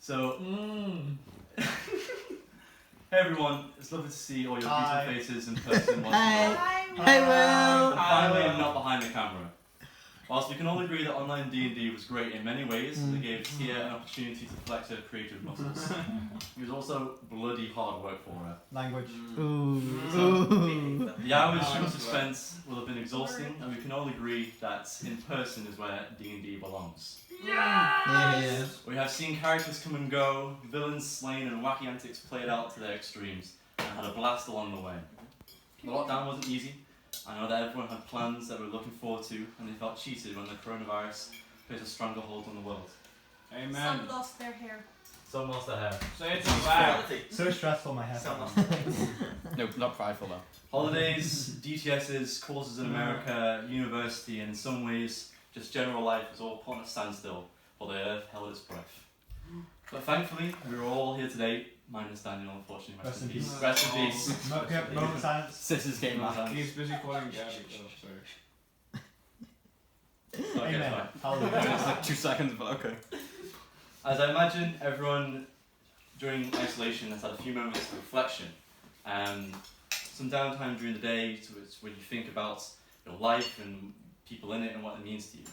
So, hey everyone, it's lovely to see all your beautiful faces in person once more. Hey Will! Finally, I'm not behind the camera. Whilst we can all agree that online D&D was great in many ways, it gave Tia an opportunity to flex her creative muscles. It was also bloody hard work for her. Language. The hours she must have spent will have been exhausting, and we can all agree that in person is where D&D belongs. Yeah. We have seen characters come and go, villains slain, and wacky antics played out to their extremes, and had a blast along the way. The lockdown wasn't easy. I know that everyone had plans that we were looking forward to, and they felt cheated when the coronavirus placed a stronger hold on the world. Amen. Some lost their hair. Some lost their hair. Say it's bad. So stressful, my hair. No, not prideful though. Holidays, DTSs, courses in America, university, and in some ways, just general life was all put on a standstill while the earth held its breath. But thankfully, we were all here today, minus Daniel, unfortunately. Rest in peace. Rest in peace. Moment of silence. Sisters came back. He's busy calling Gabby. Okay, Amen. fine. Hallelujah. It's like 2 seconds, but okay. As I imagine, everyone during isolation has had a few moments of reflection. Some downtime during the day where you think about your life and people in it and what it means to you.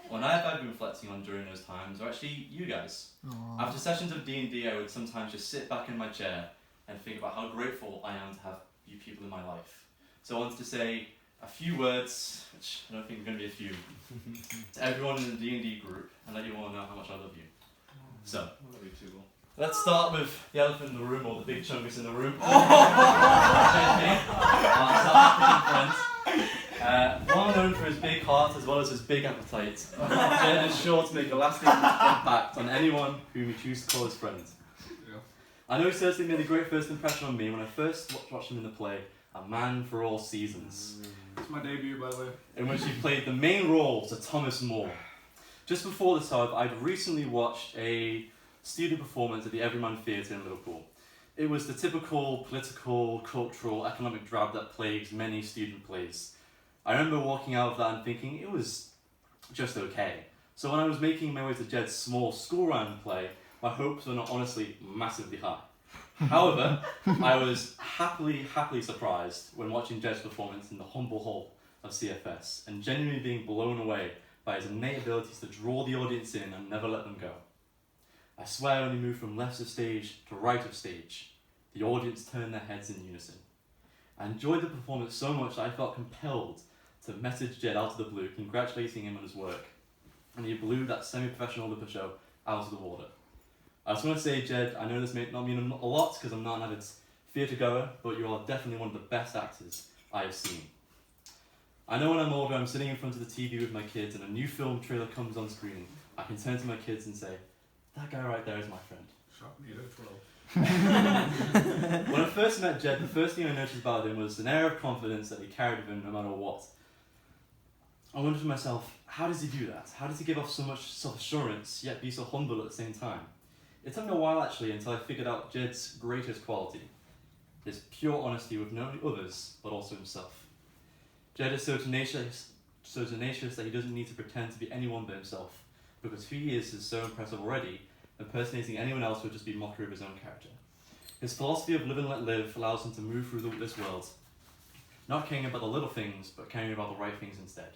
What I've been reflecting on during those times are actually you guys. Aww. After sessions of D&D, I would sometimes just sit back in my chair and think about how grateful I am to have you people in my life. So I wanted to say a few words, which I don't think are going to be a few, to everyone in the D&D group and let you all know how much I love you. So, let's start with the elephant in the room, or the big chungus in the room. Well known for his big heart as well as his big appetite, Jed is sure to make a lasting impact on anyone whom he chooses to call his friend. I know he certainly made a great first impression on me when I first watched him in the play, A Man for All Seasons. It's my debut, by the way. In which he played the main role to Thomas More. Just before this, however, I'd recently watched a student performance at the Everyman Theatre in Liverpool. It was the typical political, cultural, economic drab that plagues many student plays. I remember walking out of that and thinking it was just okay. So when I was making my way to Jed's small school round play, my hopes were not honestly massively high. However, I was happily surprised when watching Jed's performance in the humble hall of CFS and genuinely being blown away by his innate abilities to draw the audience in and never let them go. I swear when he moved from left of stage to right of stage, the audience turned their heads in unison. I enjoyed the performance so much that I felt compelled to message Jed out of the blue, congratulating him on his work, and he blew that semi-professional Olympic show out of the water. I just want to say, Jed, I know this may not mean a lot because I'm not an avid theatre goer, but you are definitely one of the best actors I have seen. I know when I'm older, I'm sitting in front of the TV with my kids and a new film trailer comes on screen, I can turn to my kids and say, that guy right there is my friend. Shut me, don't throw. When I first met Jed, the first thing I noticed about him was an air of confidence that he carried with him no matter what. I wondered to myself, how does he do that? How does he give off so much self-assurance, yet be so humble at the same time? It took me a while actually until I figured out Jed's greatest quality, his pure honesty with not only others, but also himself. Jed is so tenacious that he doesn't need to pretend to be anyone but himself, because who he is so impressive already, impersonating anyone else would just be mockery of his own character. His philosophy of live and let live allows him to move through this world, not caring about the little things, but caring about the right things instead.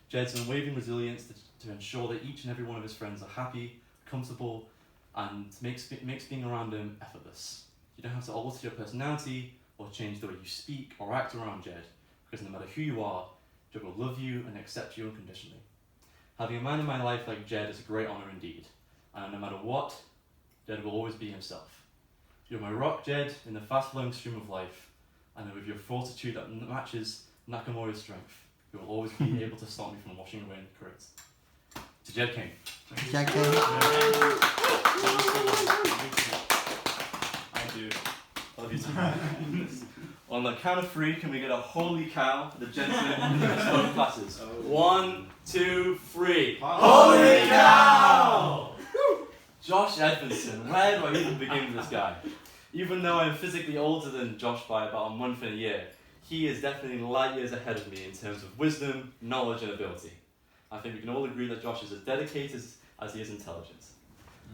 Jed's unwavering resilience to ensure that each and every one of his friends are happy, comfortable, and makes being around him effortless. You don't have to alter your personality or change the way you speak or act around Jed, because no matter who you are, Jed will love you and accept you unconditionally. Having a man in my life like Jed is a great honour indeed, and no matter what, Jed will always be himself. You're my rock, Jed, in the fast-flowing stream of life, and with your fortitude that matches Nakamura's strength, you will always be able to stop me from washing away in the crates. To Jed King. Jed King. I do. Love you too. On the count of 3, can we get a holy cow for the gentlemen in the slow classes? 1, 2, 3. Holy cow! Josh Edmondson. Where do I even begin with this guy? Even though I'm physically older than Josh by about a month and a year, he is definitely light years ahead of me in terms of wisdom, knowledge, and ability. I think we can all agree that Josh is as dedicated as he is intelligent.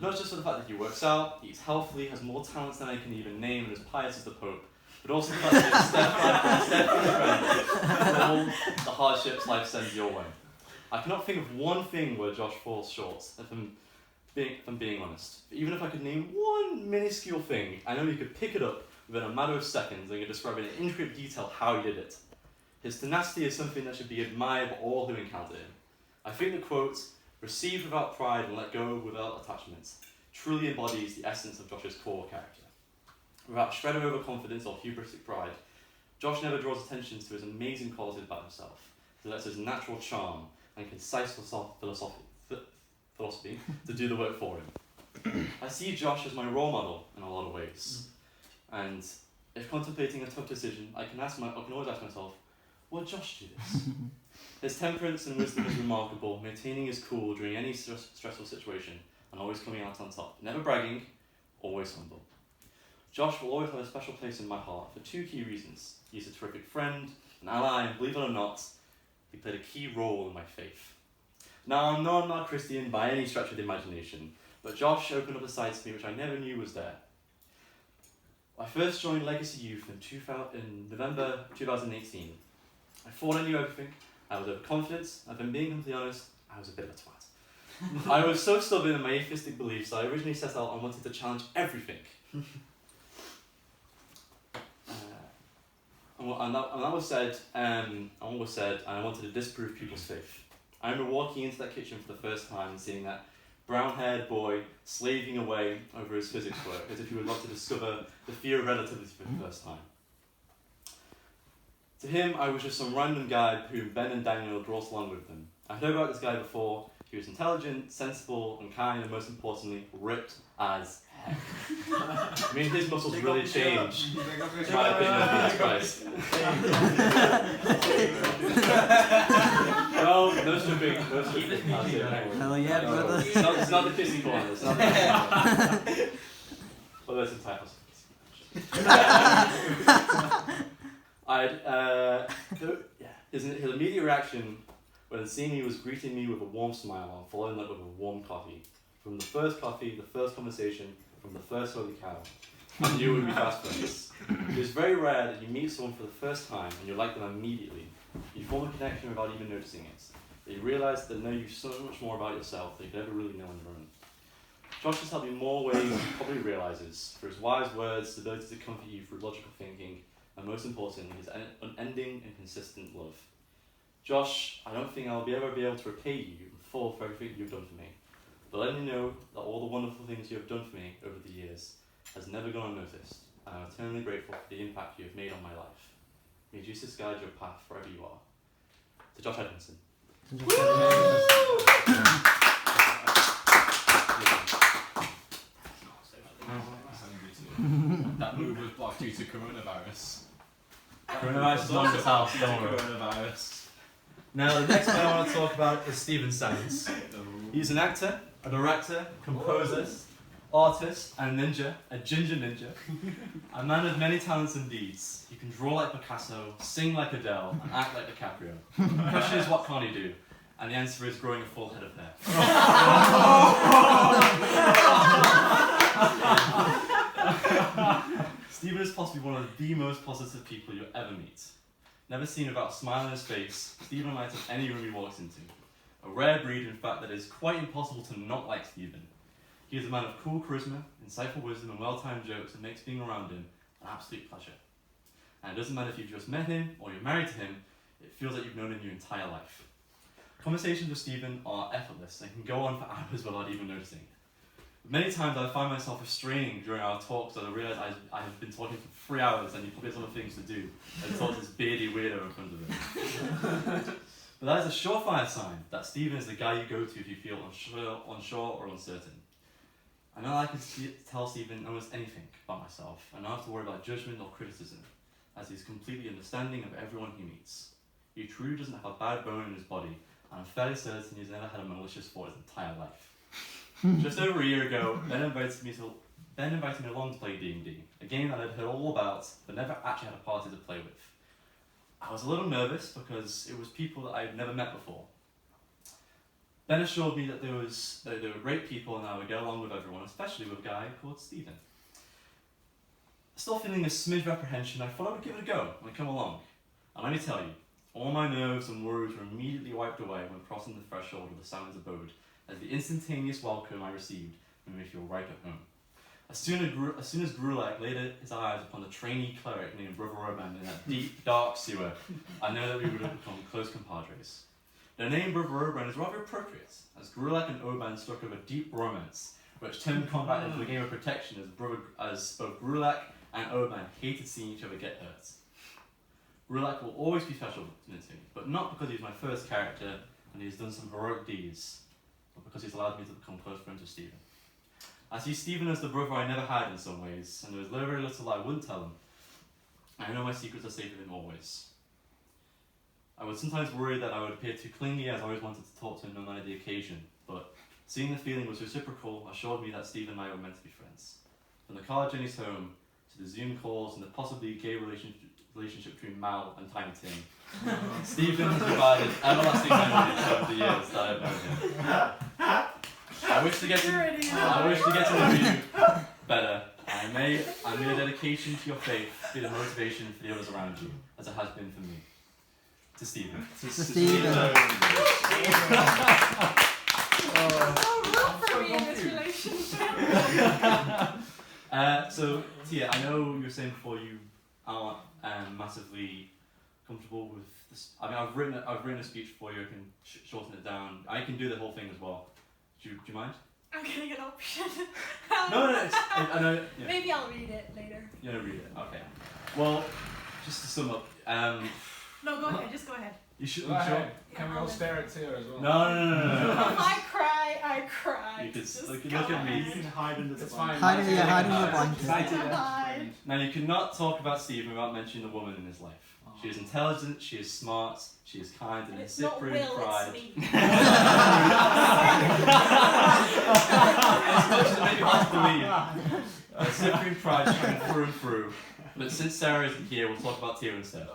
Not just for the fact that he works out, eats healthily, has more talents than I can even name, and is pious as the Pope, but also the fact that he's steadfast friend for all the hardships life sends your way. I cannot think of one thing where Josh falls short, if I'm being honest. But even if I could name one minuscule thing, I know you could pick it up within a matter of seconds and could describe in intricate detail how he did it. His tenacity is something that should be admired by all who encounter him. I think the quote, "receive without pride and let go without attachment," truly embodies the essence of Josh's core character. Without a shred of overconfidence or hubristic pride, Josh never draws attention to his amazing qualities about himself. He lets his natural charm and concise philosophy to do the work for him. I see Josh as my role model in a lot of ways. And if contemplating a tough decision, I can always ask myself, would Josh do this? His temperance and wisdom is remarkable, maintaining his cool during any stressful situation, and always coming out on top. Never bragging, always humble. Josh will always have a special place in my heart for two key reasons. He's a terrific friend, an ally, and believe it or not, he played a key role in my faith. Now, I'm not Christian by any stretch of the imagination, but Josh opened up a side to me which I never knew was there. I first joined Legacy Youth in November 2018. I thought I knew everything. I was overconfident. If I'm being completely honest, I was a bit of a twat. I was so stubborn in my atheistic beliefs that I originally set out and wanted to challenge everything. And that was said, and what was said, and I wanted to disprove people's faith. I remember walking into that kitchen for the first time and seeing that brown-haired boy slaving away over his physics work as if he would love to discover the theory of relativity for the first time. To him, I was just some random guy whom Ben and Daniel brought along with them. I'd heard about this guy before. He was intelligent, sensible, and kind, and most importantly, ripped as heck. I mean, his muscles really changed. In my opinion, of Jesus Christ. No, no stripping. Hell yeah, brother. It's not the kissing corner. It's not the kissing corner. Well, there's some typos. His immediate reaction when seeing me was greeting me with a warm smile and following that with a warm coffee. From the first coffee, the first conversation, from the first holy cow, I knew we would be fast friends. It is very rare that you meet someone for the first time and you like them immediately. You form a connection without even noticing it. That you realise that they know you so much more about yourself than you could ever really know on your own. Josh has helped me in more ways than he probably realises, for his wise words, his ability to comfort you through logical thinking, and most importantly, his unending and consistent love. Josh, I don't think I'll ever be able to repay you in full for everything you've done for me, but let me know that all the wonderful things you have done for me over the years has never gone unnoticed, and I'm eternally grateful for the impact you have made on my life. May Jesus guide your path wherever you are. To Josh Edmondson. That move was blocked due to coronavirus. Coronavirus is not his house, don't worry. Coronavirus. Now, the next man I want to talk about is Stephen Sands. He's an actor, a director, composer, artist, and ninja, a ginger ninja. A man of many talents and deeds. He can draw like Picasso, sing like Adele, and act like DiCaprio. The question is, what can't he do? And the answer is growing a full head of hair. Stephen is possibly one of the most positive people you'll ever meet. Never seen without a smile on his face, Stephen lights up any room he walks into. A rare breed, in fact, that is quite impossible to not like Stephen. He is a man of cool charisma, insightful wisdom, and well-timed jokes that makes being around him an absolute pleasure. And it doesn't matter if you've just met him or you're married to him, it feels like you've known him your entire life. Conversations with Stephen are effortless and can go on for hours without even noticing it. Many times I find myself restraining during our talks and I realise I have been talking for 3 hours and he probably has other things to do and talk to this beardy weirdo in front of him. But that is a surefire sign that Stephen is the guy you go to if you feel unsure or uncertain. I know I can tell Stephen almost anything about myself and I don't have to worry about judgment or criticism, as he's completely understanding of everyone he meets. He truly doesn't have a bad bone in his body, and I'm fairly certain he's never had a malicious thought his entire life. Just over a year ago, Ben invited me along to play D&D, a game that I'd heard all about, but never actually had a party to play with. I was a little nervous because it was people that I'd never met before. Ben assured me that they were great people and I would get along with everyone, especially with a guy called Stephen. Still feeling a smidge of apprehension, I thought I would give it a go and come along. And let me tell you, all my nerves and worries were immediately wiped away when crossing the threshold of the Simon's abode, as the instantaneous welcome I received made me feel right at home. As soon as Grulak laid his eyes upon the trainee cleric named Brother Urban in that deep, dark sewer, I know that we would have become close compadres. The name Brother Urban is rather appropriate, as Grulak and Urban struck up a deep romance, which turned combat into a game of protection as both Grulak and Urban hated seeing each other get hurt. Grulak will always be special to me, but not because he's my first character and he's done some heroic deeds, but because he's allowed me to become close friends with Stephen. I see Stephen as the brother I never had in some ways, and there was very little I wouldn't tell him. I know my secrets are safe with him always. I would sometimes worry that I would appear too clingy as I always wanted to talk to him no matter the occasion, but seeing the feeling was reciprocal assured me that Stephen and I were meant to be friends. From the car journeys home, to the Zoom calls and the possibly gay relationship between Mal and Tiny Tim, Stephen has provided everlasting memories over the years that I've known him. I wish to get to know you better, and may your dedication to your faith be the motivation for the others around you, as it has been for me. To Stephen. To Stephen. rough for me in this relationship. So Tia, I know you were saying before you aren't massively comfortable with this. I mean, I've written a speech for you. I can shorten it down. I can do the whole thing as well. Do you mind? I'm getting an option. No, I know. Yeah. Maybe I'll read it later. You're gonna read it. Okay. Well, just to sum up. No, go ahead. Just go ahead. You should. Go ahead. Yeah, Can we all stare at Tia as well? No. If I cry. You could Just look go at me. ahead. You can hide under the It's fine. Hide in the blanket. Hide. Now you cannot talk about Stephen without mentioning the woman in his life. She is intelligent, she is smart, she is kind, and And in it's not Cyprian Will, pride. it's me. As much as it may be hard to believe, Cyprian pride is coming through and through. But since Sarah isn't here, we'll talk about Tia instead.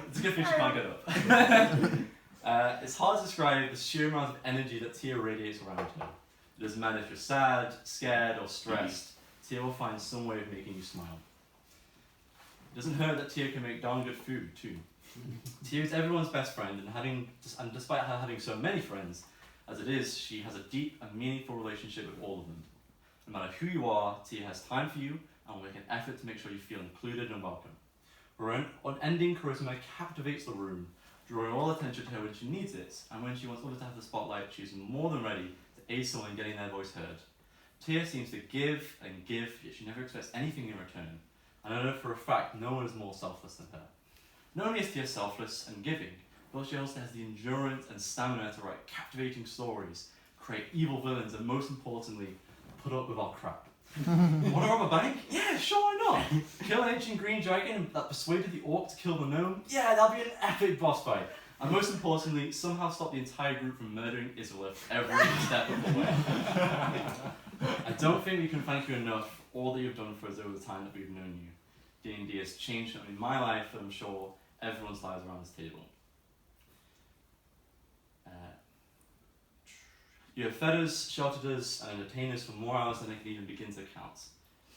It's a good thing she can't get up. It's hard to describe the sheer amount of energy that Tia radiates around her. It doesn't matter if you're sad, scared, or stressed, Tia will find some way of making you smile. It doesn't hurt that Tia can make darn good food, too. Tia is everyone's best friend, and despite her having so many friends, as it is, she has a deep and meaningful relationship with all of them. No matter who you are, Tia has time for you and will make an effort to make sure you feel included and welcome. Her unending charisma captivates the room, drawing all attention to her when she needs it, and when she wants others to have the spotlight, she's more than ready to aid someone in getting their voice heard. Tia seems to give and give, yet she never expects anything in return. And I know for a fact no one is more selfless than her. Not only is Tia selfless and giving, but she also has the endurance and stamina to write captivating stories, create evil villains, and most importantly, put up with our crap. Want to rob a bank? Yeah, sure, why not? Kill an ancient green dragon that persuaded the orc to kill the gnome? Yeah, that'll be an epic boss fight. And most importantly, somehow stop the entire group from murdering Isolith every step of the way. I don't think we can thank you enough for all that you've done for us over the time that we've known you. D&D has changed not only my life, but I'm sure everyone's lives around this table. You have fed us, sheltered us, and entertained us for more hours than I can even begin to count.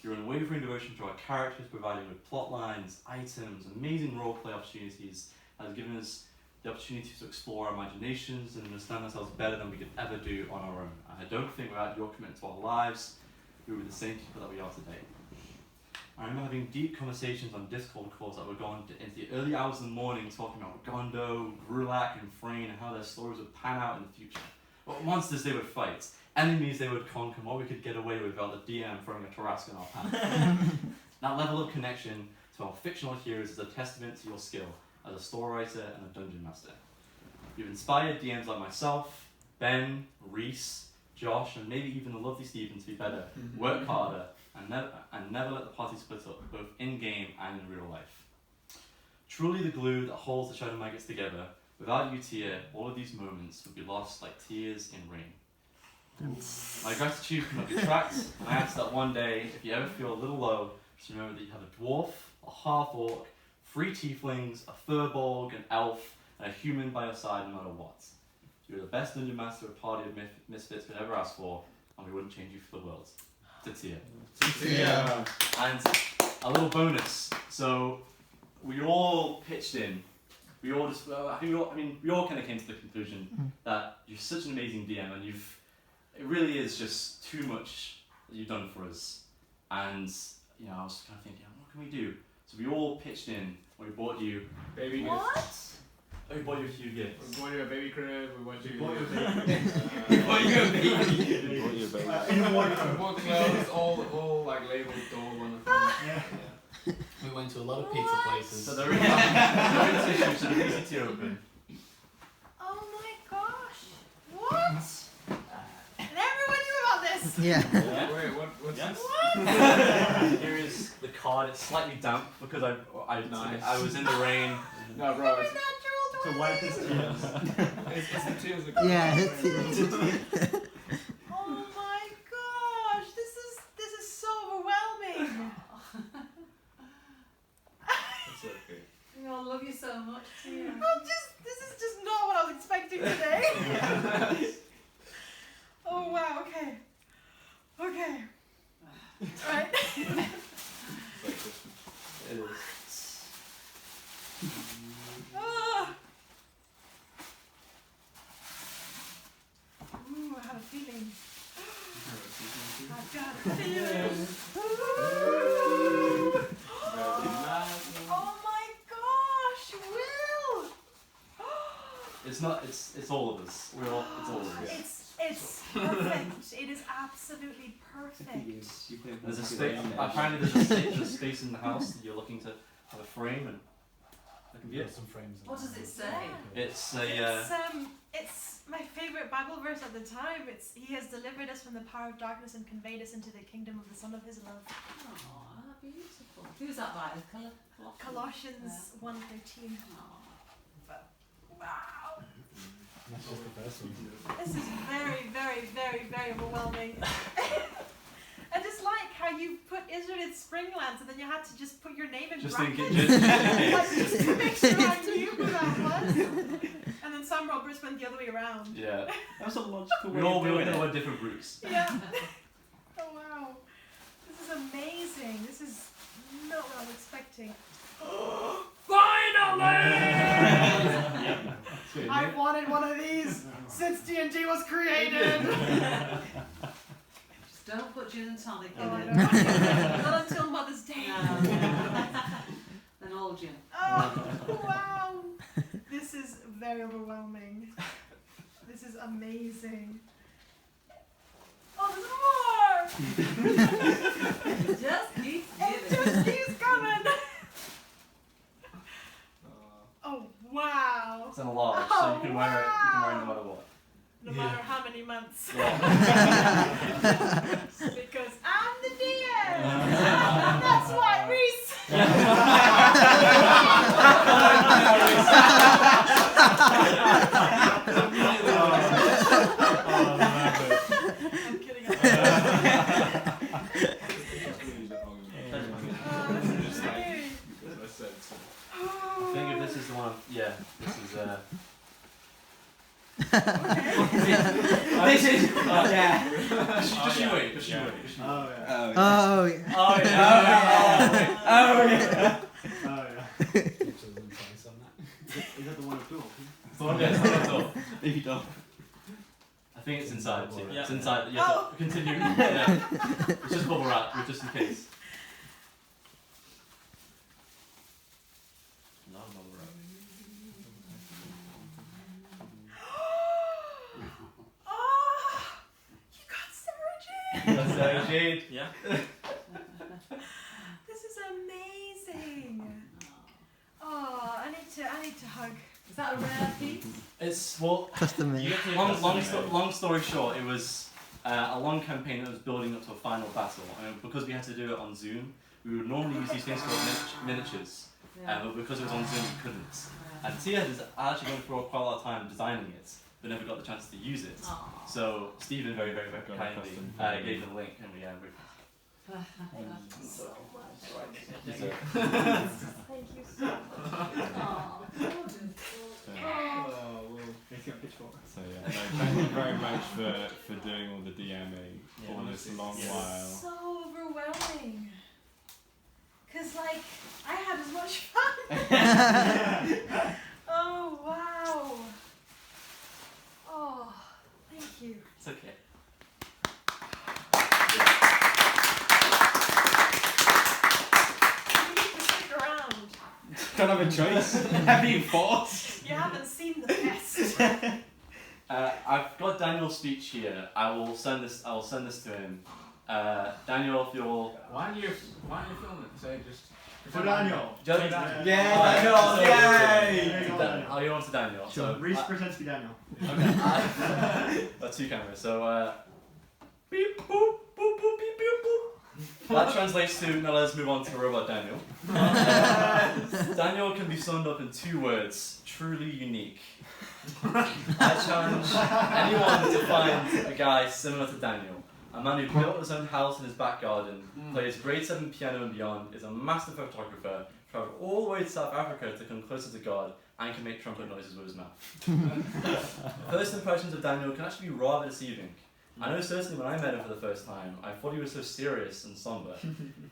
Your unwavering devotion to our characters, providing with plot lines, items, amazing roleplay opportunities, has given us the opportunity to explore our imaginations and understand ourselves better than we could ever do on our own. And I don't think without your commitment to our lives, we would be the same people that we are today. I remember having deep conversations on Discord calls that were going into the early hours of the morning, talking about Gondo, Grulak, and Frayne, and how their stories would pan out in the future. What monsters they would fight, enemies they would conquer, and what we could get away with without the DM throwing a Tarrasque in our path. That level of connection to our fictional heroes is a testament to your skill as a story writer and a dungeon master. You've inspired DMs like myself, Ben, Reese, Josh, and maybe even the lovely Stephen to be better, work harder, and never let the party split up, both in-game and in real life. Truly the glue that holds the Shadow Maggots together. Without you, Tia, all of these moments would be lost like tears in rain. My gratitude cannot be tracked, and I ask that one day, if you ever feel a little low, just remember that you have a dwarf, a half-orc, 3 tieflings, a furbolg, an elf, and a human by your side no matter what. You're the best dungeon master a party of misfits could ever ask for, and we wouldn't change you for the world. To Tia. Yeah. And a little bonus. So we all pitched in. We all just, we all kind of came to the conclusion that you're such an amazing DM, and it really is just too much that you've done for us. And you know, I was kind of thinking, what can we do? So we all pitched in. We bought you. Baby What? gifts. We bought you a few gifts. We bought you a baby crib. We bought you. We bought you a baby. We bought you a baby. In the morning. We bought clothes, all like labeled door on the front. Yeah. We went to a lot of pizza places. So they're in tissue, so they're easy to open. Oh my gosh. What? And everyone knew about this. Yeah. Wait, what's Yes. this? Here is the card. It's slightly damp because I Nice. was in the rain. No, bro. It's, To wipe his tears. it's the tears that Yeah. Oh my gosh. This is so overwhelming. It's okay. We all love you so much, Tia. This is just not what I was expecting today. Oh wow, okay. Okay. Right. It's like Christmas. It is. Ah. Ooh, I have a feeling. I've got a feeling. Oh my gosh, Will! It's not. It's all of us. It's all of us. It's perfect. It is absolutely perfect. There's a space. Apparently, there's a space in the house that you're looking to have a frame, and that can be it. Some frames. What does it say? It's It's my favorite Bible verse at the time. It's He has delivered us from the power of darkness and conveyed us into the kingdom of the Son of His love. Oh, beautiful. Who's that by? Colossians 1:13. Wow. That's just the first one. This is very, very, very, very overwhelming. I just like how you put Israel in Springlands and then you had to just put your name in just brackets. thinking. Like, just to make sure I knew who that was. And then Sam Roberts went the other way around. Yeah. That's a logical We all know different routes. Yeah. Oh wow. This is amazing. This is not what I was expecting. Finally! I've wanted one of these since D&D was created. Just don't put gin and tonic in Oh, I it. know. Not until Mother's Day. An old gin. Oh, wow. This is very overwhelming. This is amazing. Oh, there's more! It just keeps It giving. just keeps coming. Oh, wow. It's enlarged, so you can wear it. You can wear it no matter what. No matter how many months. Yeah. Because I'm the DM. That's why, Reese. I'm kidding. I think if this is the one, yeah, this is This is. Yeah. Just you wait. Oh yeah. Oh yeah. Oh yeah. Oh yeah. on that. Is that the one with door? If you don't. I think it's inside too. Yeah. It's inside. Yeah. Oh. Continue. Yeah. It's just bubble wrap, just in case. Not bubble wrap. Oh, you got Sarah Jane. That's Sarah Jade. Yeah. This is amazing. Oh, I need to hug. Is that a rare piece? It's well. Custom made. Long story short, it was a long campaign that was building up to a final battle, and because we had to do it on Zoom, we would normally use these things called miniatures, but because it was on Zoom, we couldn't. And Tia has actually gone through quite a lot of time designing it, but never got the chance to use it. Aw. So Stephen very Got it kindly custom. gave the link, and we He's a- Thank you so much. Make a pitchfork. So yeah, no, thank you very much for doing all the DMing Yeah, all this long yes. while. So overwhelming. Cause like I had as much fun. Oh wow. Oh, thank you. It's okay. You need to stick around. Don't have a choice. I'm being forced. You haven't seen the best. I've got Daniel's speech here. I will send this to him. Daniel, if you're Why are you filming it? Say just. For Daniel. Just, Daniel. Daniel, So- yay! There you go, Daniel. Oh, you want to Daniel? Sure. So, Reese pretends to be Daniel. okay. That's two cameras. So, beep boop boop boop beep beep boop. That translates to now. Let's move on to robot Daniel. Daniel can be summed up in 2 words: truly unique. I challenge anyone to find a guy similar to Daniel. A man who built his own house in his back garden, plays grade 7 piano and beyond, is a master photographer, travelled all the way to South Africa to come closer to God, and can make trumpet noises with his mouth. First impressions of Daniel can actually be rather deceiving. I know certainly when I met him for the first time, I thought he was so serious and somber.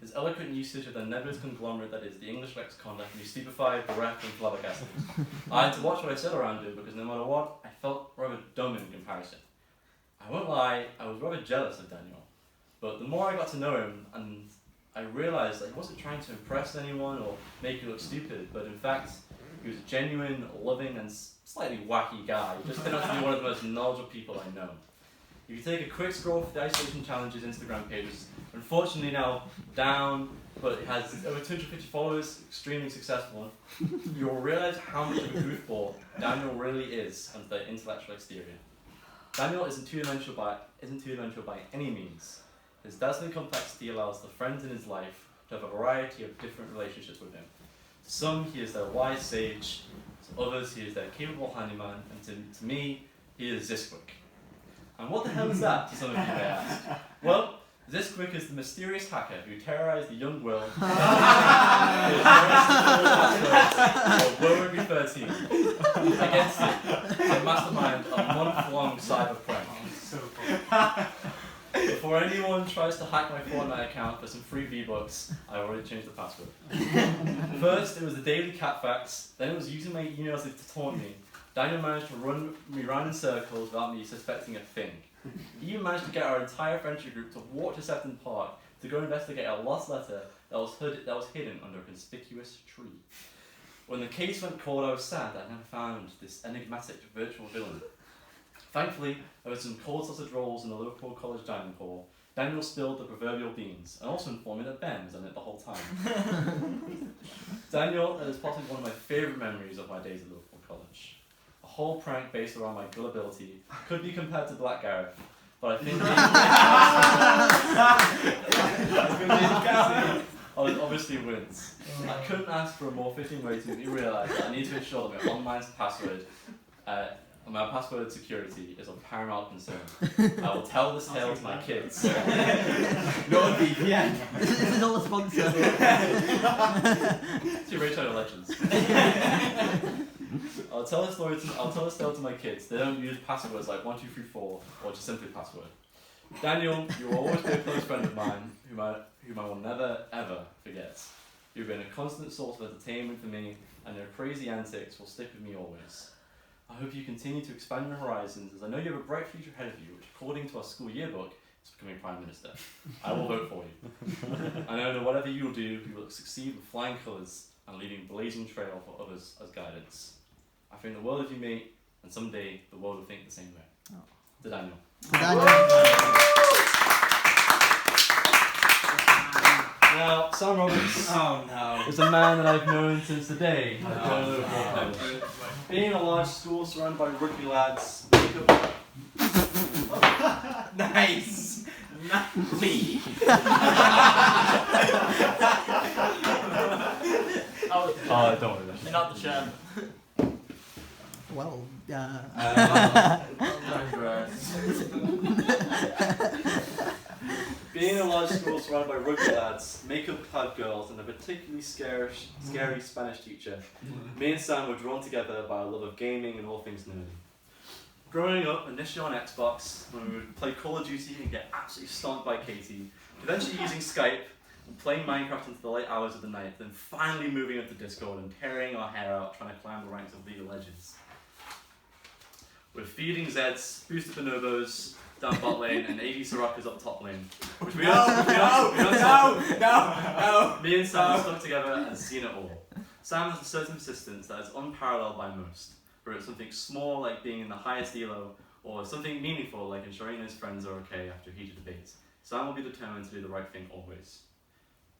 His eloquent usage of the nebulous conglomerate that is the English lexicon left me stupefied, bereft, and flabbergasted. I had to watch what I said around him because no matter what, I felt rather dumb in comparison. I won't lie, I was rather jealous of Daniel. But the more I got to know him, and I realised that he wasn't trying to impress anyone or make you look stupid, but in fact, he was a genuine, loving, and slightly wacky guy. He just turned out to be one of the most knowledgeable people I know. If you take a quick scroll for the Isolation Challenge's Instagram pages, unfortunately now down, but it has over 250 followers, extremely successful, you'll realise how much of a goofball Daniel really is under the intellectual exterior. Daniel isn't two-dimensional by any means. His dazzling complexity allows the friends in his life to have a variety of different relationships with him. To some, he is their wise sage, to others, he is their capable handyman, and to me, he is Zisquick. And what the hell is that, to some of you may ask? Well, Zisquick is the mysterious hacker who terrorized the young Will of Will13 against him to mastermind a month-long cyber prank. So funny. Before anyone tries to hack my Fortnite account for some free V-Bucks, I already changed the password. First, it was the daily cat facts, then it was using my emails to taunt me. Daniel managed to run me round in circles without me suspecting a thing. He even managed to get our entire friendship group to walk to Sefton Park to go investigate a lost letter that was hidden under a conspicuous tree. When the case went cold, I was sad that I never found this enigmatic virtual villain. Thankfully, over some cold sausage rolls in the Liverpool College dining hall, Daniel spilled the proverbial beans and also informed me that Ben was in it the whole time. Daniel is possibly one of my favourite memories of my days at Liverpool College. A whole prank based around my gullibility could be compared to Black Gareth, but I think obviously wins. I couldn't ask for a more fitting way to make me realise that I need to ensure that my online password my password security is of paramount concern. I will tell this tale to my kids. No VPN. This is not a sponsor. It's your Rachel Legends. I'll tell this tale to my kids. They don't use passwords like 1234 or just simply password. Daniel, you will always be a close friend of mine whom I will never ever forget. You've been a constant source of entertainment for me, and your crazy antics will stick with me always. I hope you continue to expand your horizons, as I know you have a bright future ahead of you, which according to our school yearbook is becoming Prime Minister. I will vote for you. I know that whatever you will do, you will succeed with flying colours and leaving a blazing trail for others as guidance. I think the world of you, mate, and someday the world will think the same way. Oh. To Daniel. Now, Sam Roberts is a man that I've known since the day I joined Liverpool College. Being in a large school surrounded by rugby lads, Nice. Lovely. oh, don't worry. You're not the chef. Well, Being Being in a large school surrounded by rugby lads, makeup-clad girls, and a particularly scary Spanish teacher, me and Sam were drawn together by a love of gaming and all things nerdy. Growing up, initially on Xbox, when we would play Call of Duty and get absolutely stomped by Katie, eventually using Skype, and playing Minecraft into the late hours of the night, then finally moving up to Discord and tearing our hair out trying to climb the ranks of League of Legends. We're feeding Zeds, boosted bonobos, down bot lane, and 80 Sorakas up top lane. Which we don't. Me and Sam have stuck together and seen it all. Sam has a certain persistence that is unparalleled by most, whether it's something small like being in the highest elo, or something meaningful like ensuring his friends are okay after a heated debate. Sam will be determined to do the right thing always.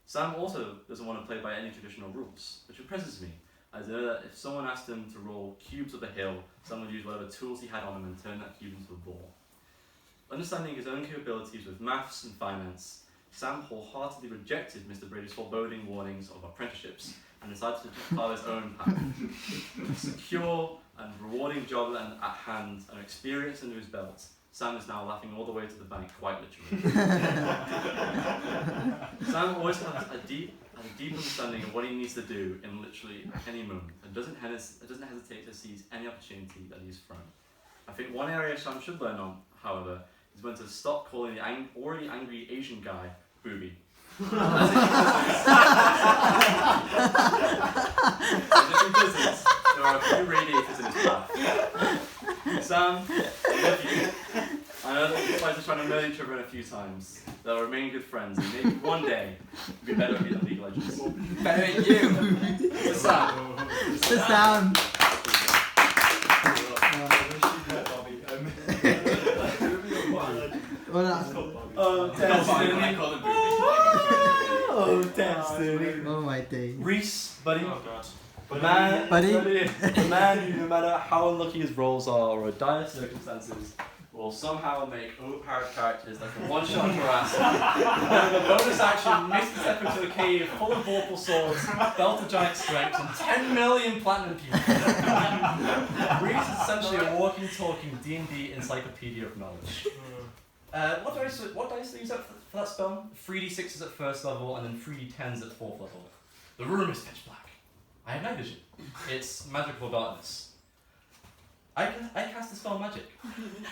Sam also doesn't want to play by any traditional rules, which impresses me, as I know that if someone asked him to roll cubes up a hill, Sam would use whatever tools he had on him and turn that cube into a ball. Understanding his own capabilities with maths and finance, Sam wholeheartedly rejected Mr. Brady's foreboding warnings of apprenticeships and decided to carve his own path. A secure and rewarding job at hand and experience under his belt, Sam is now laughing all the way to the bank, quite literally. Sam always has a deep understanding of what he needs to do in literally any moment, and doesn't hesitate to seize any opportunity that he's thrown. I think one area Sam should learn on, however, is when to stop calling the already angry Asian guy booby. As if he doesn't, there are a few radiators in his path. Sam, I love you. I know that you guys are trying to murder each other a few times. They'll remain good friends, and maybe one day you'll be better at being League of Legends. Better than you. To Sam. To Sam. Oh, destiny. Oh, destiny. Oh my days. Reese, buddy. Oh god. The man, Buddy. the man who, no matter how unlucky his roles are or dire circumstances, will somehow make overpowered characters that can one-shot your ass. And with a bonus action, makes the step into a cave full of vorpal swords, belt of giant strength, and 10 million platinum people. Reese is essentially a walking, talking D&D encyclopedia of knowledge. What dice do you use for that spell? 3d6s at first level, and then 3d10s at 4th level. The room is pitch black. I have night vision. It's magical darkness. I cast the spell magic.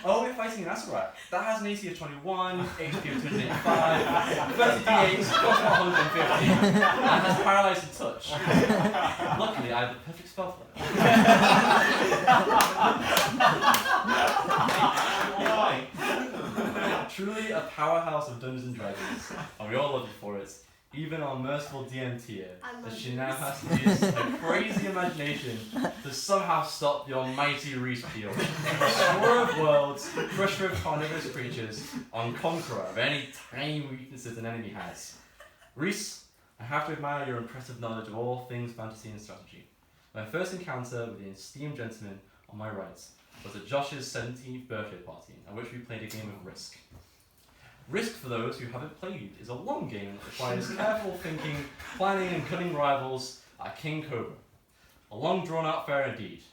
Oh, we're fighting an Asarak. That has an AC of 21, HP of 285, 30 d8, cost 150, and has paralyzing touch. Luckily, I have the perfect spell for that. Truly a powerhouse of Dungeons and Dragons, and we all love you for it. Even our merciful DM Tia, that she now has to use her crazy imagination to somehow stop your mighty Reese Peel, destroyer of worlds, crusher of carnivorous creatures, and conqueror of any tiny weaknesses an enemy has. Reese, I have to admire your impressive knowledge of all things fantasy and strategy. My first encounter with the esteemed gentleman on my right was at Josh's 17th birthday party, at which we played a game of Risk. Risk, for those who haven't played, is a long game that requires careful thinking, planning and cunning rivals at King Cobra. A long drawn-out affair indeed,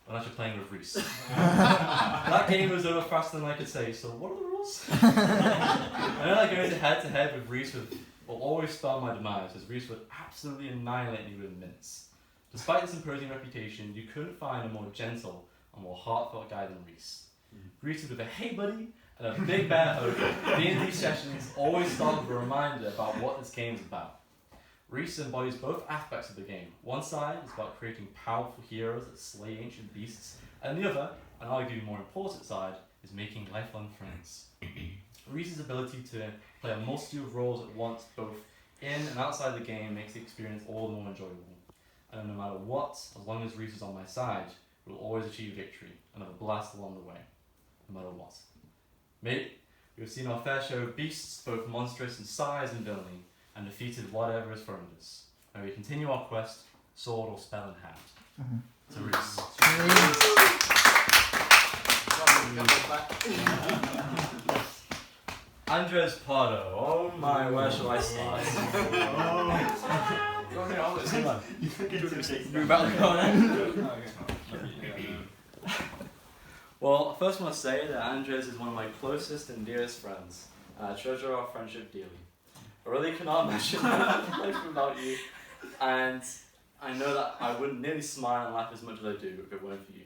unless you're playing with Reese. That game was over faster than I could say, so what are the rules? I know that going head-to-head with Reese will always spell my demise, as Reese would absolutely annihilate me within minutes. Despite this imposing reputation, you couldn't find a more gentle and more heartfelt guy than Reese. Reese with a "Hey buddy" and a big bear hug. D&D sessions always start with a reminder about what this game is about. Reese embodies both aspects of the game. One side is about creating powerful heroes that slay ancient beasts, and the other, and arguably more important side, is making lifelong friends. Reese's ability to play a multitude of roles at once, both in and outside the game, makes the experience all the more enjoyable. And no matter what, as long as Reese is on my side, we'll always achieve victory and have a blast along the way, no matter what. Mate, we have seen our fair share of beasts, both monstrous in size and villainy, and defeated whatever is thrown at us. May we continue our quest, sword or spell in hand. To Reese. Andres Pardo. Oh my, where shall I start? Well, I first want to say that Andres is one of my closest and dearest friends. and I treasure our friendship dearly. I really cannot imagine life without you, and I know that I wouldn't nearly smile and laugh as much as I do if it weren't for you.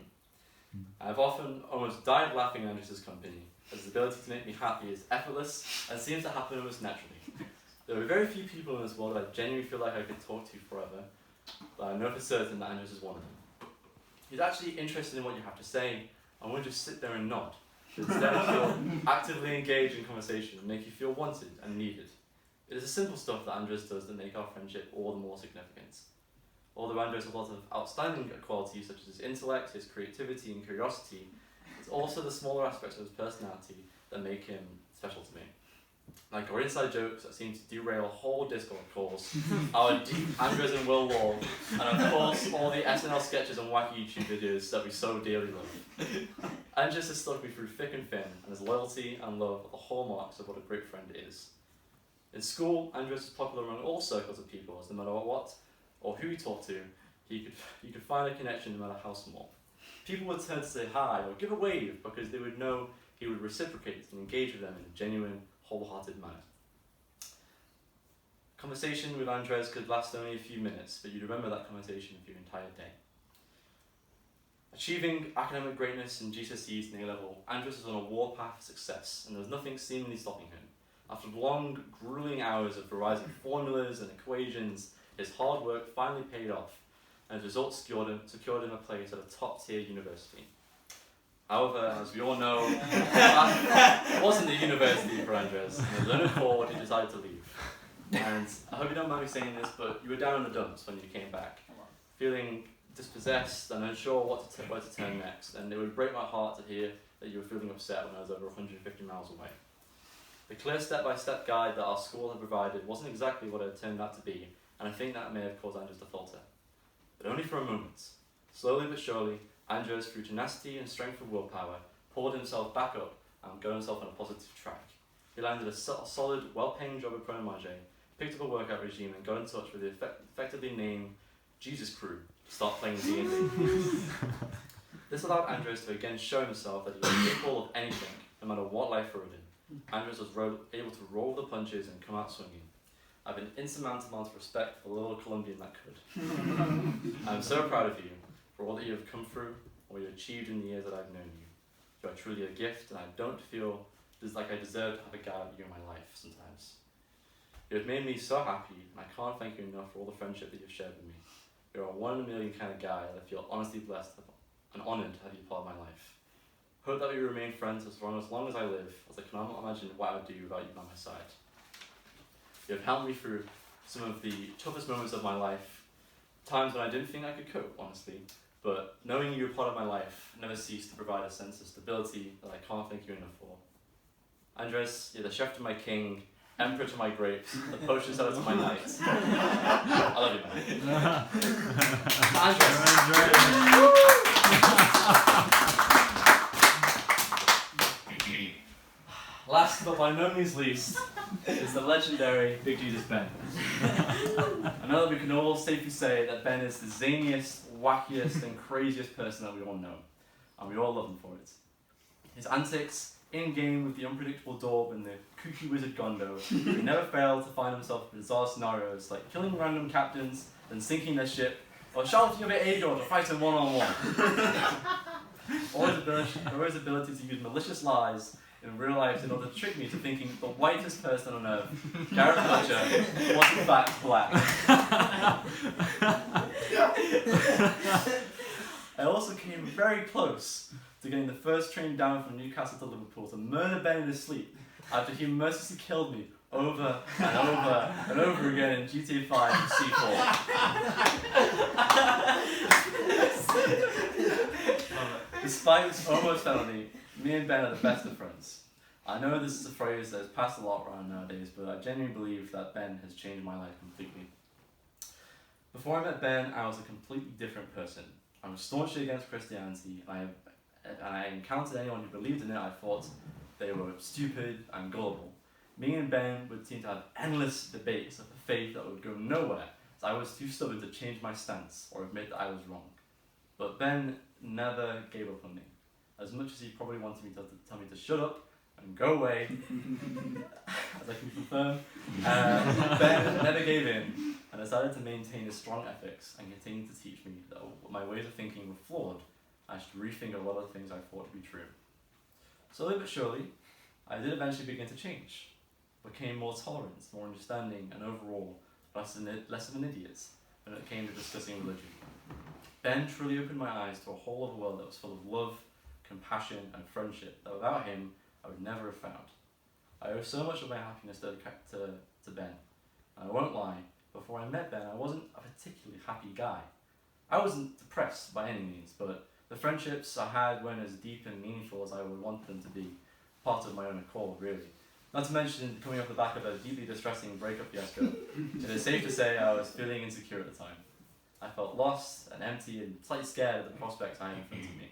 I've often almost died laughing at Andrew's company, as his ability to make me happy is effortless and seems to happen almost naturally. There are very few people in this world that I genuinely feel like I could talk to forever, but I know for certain that Andrews is one of them. He's actually interested in what you have to say, and won't just sit there and nod. Instead, he'll actively engage in conversation and make you feel wanted and needed. It is the simple stuff that Andrews does that make our friendship all the more significant. Although Andrews has a lot of outstanding qualities such as his intellect, his creativity and curiosity, it's also the smaller aspects of his personality that make him special to me. Like our inside jokes that seem to derail whole Discord calls, our deep Andrews and Will lore, and of course all the SNL sketches and wacky YouTube videos that we so dearly love. Andrews has stuck me through thick and thin, and his loyalty and love are the hallmarks of what a great friend is. In school, Andrews was popular among all circles of people, as no matter what or who he talked to, you could find a connection no matter how small. People would turn to say hi or give a wave because they would know he would reciprocate and engage with them in a genuine, wholehearted manner. Conversation with Andres could last only a few minutes, but you'd remember that conversation for your entire day. Achieving academic greatness in GCSEs and A-level, Andres was on a warpath of success, and there was nothing seemingly stopping him. After long, grueling hours of revising formulas and equations, his hard work finally paid off, and his results secured him a place at a top-tier university. However, as we all know, it wasn't the university for Andres, and of his own accord, he decided to leave. And I hope you don't mind me saying this, but you were down in the dumps when you came back, feeling dispossessed and unsure where to turn next, and it would break my heart to hear that you were feeling upset when I was over 150 miles away. The clear step-by-step guide that our school had provided wasn't exactly what it had turned out to be, and I think that may have caused Andres to falter. But only for a moment. Slowly but surely, Andres, through tenacity and strength of willpower, pulled himself back up and got himself on a positive track. He landed a solid, well-paying job at Pronomage, picked up a workout regime, and got in touch with the effectively named Jesus Crew to start playing D&D. This allowed Andres to again show himself that he was capable of anything, no matter what life threw at him. Andres was able to roll the punches and come out swinging. I have an insurmountable amount of respect for the little Colombian that could. I am so proud of you for all that you have come through, and what you have achieved in the years that I've known you. You are truly a gift, and I don't feel like I deserve to have a guy like you in my life sometimes. You have made me so happy, and I can't thank you enough for all the friendship that you've shared with me. You're a 1 in a million kind of guy that I feel honestly blessed and honoured to have you part of my life. Hope that we remain friends as long as I live, as I cannot imagine what I would do without you by my side. You have helped me through some of the toughest moments of my life, times when I didn't think I could cope, honestly, but knowing you were part of my life never ceased to provide a sense of stability that I can't thank you enough for. Andres, you're the chef to my king, emperor to my grapes, the potion seller to my knights. I love you, man. Last but by no means least is the legendary Big Jesus Ben. I know that we can all safely say that Ben is the zaniest, wackiest and craziest person that we all know, and we all love him for it. His antics, in-game with the unpredictable Dorb and the kooky wizard Gondo, he never failed to find himself in bizarre scenarios like killing random captains, then sinking their ship, or shouting over Aegor to fight him one-on-one. Or his ability to use malicious lies in real life in order to trick me to thinking the whitest person on earth, Garrett Fletcher, was in fact black. I also came very close to getting the first train down from Newcastle to Liverpool to murder Ben in his sleep after he mercilessly killed me over and over and over again in GTA 5 and C4. Despite this almost felony, me and Ben are the best of friends. I know this is a phrase that is passed a lot around nowadays, but I genuinely believe that Ben has changed my life completely. Before I met Ben, I was a completely different person. I was staunchly against Christianity, and I encountered anyone who believed in it, I thought they were stupid and gullible. Me and Ben would seem to have endless debates of a faith that would go nowhere, as I was too stubborn to change my stance or admit that I was wrong. But Ben never gave up on me. As much as he probably wanted me to tell me to shut up and and go away, as I can confirm, Ben never gave in and decided to maintain his strong ethics and continued to teach me that my ways of thinking were flawed. I should rethink a lot of things I thought to be true. Slowly but surely, I did eventually begin to change. Became more tolerant, more understanding, and overall less of an idiot when it came to discussing religion. Ben truly opened my eyes to a whole other world that was full of love, compassion, and friendship that without him I would never have found. I owe so much of my happiness to Ben. And I won't lie, before I met Ben I wasn't a particularly happy guy. I wasn't depressed by any means, but the friendships I had weren't as deep and meaningful as I would want them to be, part of my own accord really. Not to mention, coming off the back of a deeply distressing breakup fiasco, it is safe to say I was feeling insecure at the time. I felt lost and empty and slightly scared of the prospects I had in front of me.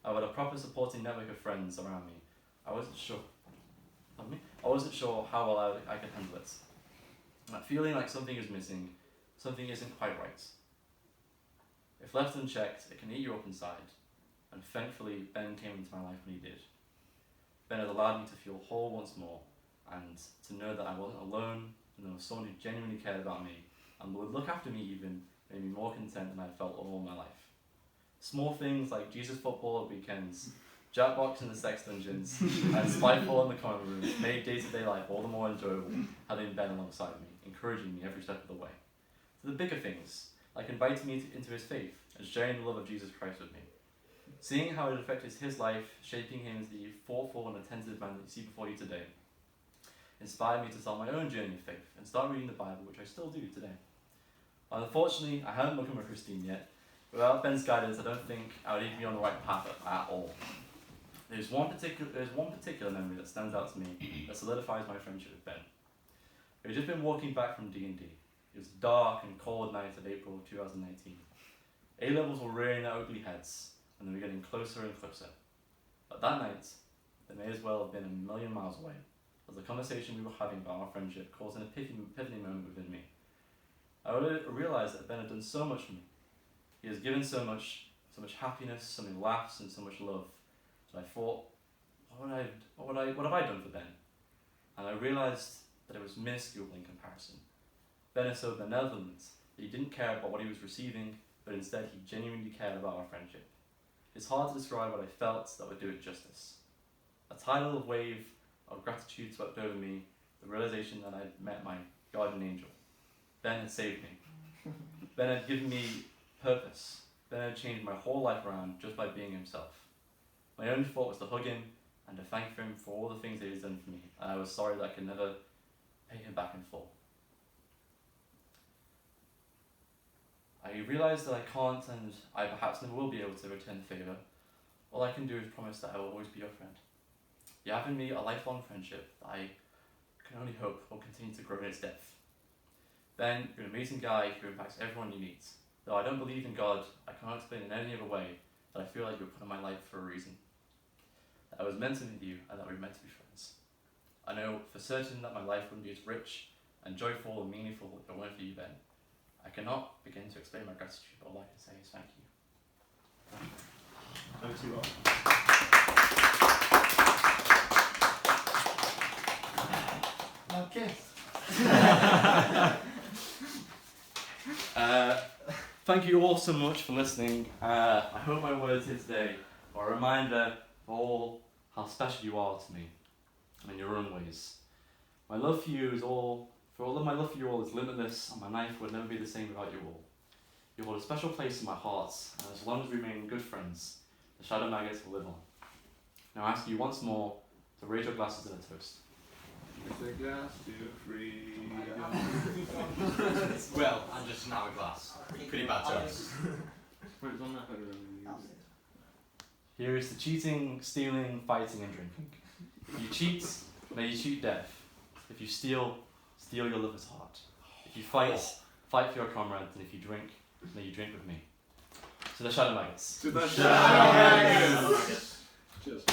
I had a proper supporting network of friends around me. I wasn't sure how well I could handle it. That feeling like something is missing, something isn't quite right. If left unchecked, it can eat you up inside, and thankfully Ben came into my life when he did. Ben had allowed me to feel whole once more, and to know that I wasn't alone, and there was someone who genuinely cared about me, and would look after me even, made me more content than I felt all my life. Small things like Jesus football at weekends, Jackbox in the sex dungeons, and Spyfall in the common rooms made day-to-day life all the more enjoyable having Ben alongside me, encouraging me every step of the way. To the bigger things, like inviting me into his faith and sharing the love of Jesus Christ with me. Seeing how it affected his life, shaping him into the thoughtful and attentive man that you see before you today, inspired me to start my own journey of faith and start reading the Bible, which I still do today. Unfortunately, I haven't become a Christian yet. Without Ben's guidance, I don't think I would even be on the right path at all. There's one particular memory that stands out to me that solidifies my friendship with Ben. We had just been walking back from D&D. It was a dark and cold night of April 2019. A-levels were rearing their ugly heads, and they were getting closer and closer. But that night, they may as well have been a million miles away, as the conversation we were having about our friendship caused an epiphany moment within me. I realised that Ben had done so much for me. He has given so much happiness, so many laughs, and so much love. So I thought, what have I done for Ben? And I realised that it was minuscule in comparison. Ben is so benevolent that he didn't care about what he was receiving, but instead he genuinely cared about our friendship. It's hard to describe what I felt that would do it justice. A tidal wave of gratitude swept over me, the realisation that I'd met my guardian angel. Ben had saved me. Ben had given me purpose. Ben had changed my whole life around just by being himself. My only thought was to hug him and to thank him for all the things that he's done for me, and I was sorry that I could never pay him back in full. I realised that I can't, and I perhaps never will be able to return the favour. All I can do is promise that I will always be your friend. You have in me a lifelong friendship that I can only hope will continue to grow in its depth. Ben, you're an amazing guy who impacts everyone you meet. Though I don't believe in God, I cannot explain in any other way that I feel like you were put in my life for a reason. That I was meant to meet you and that we were meant to be friends. I know for certain that my life wouldn't be as rich and joyful and meaningful if it weren't for you, Ben. I cannot begin to explain my gratitude, but all I can say is thank you. Over to you, Rob. Okay. Thank you all so much for listening. I hope my words here today are a reminder of all how special you are to me in your own ways. My love for you is my love for you all is limitless, and my life would never be the same without you all. You hold a special place in my heart, and as long as we remain good friends, the shadow maggots will live on. Now I ask you once more to raise your glasses in a toast. With a glass to freedom. Well, I'm just an hourglass. Pretty bad toast. Wait, it's on that. Here is to cheating, stealing, fighting, and drinking. If you cheat, may you cheat death. If you steal your lover's heart. If you fight for your comrades. And if you drink, may you drink with me. To the shadow maggots. To the shadow maggots. Cheers.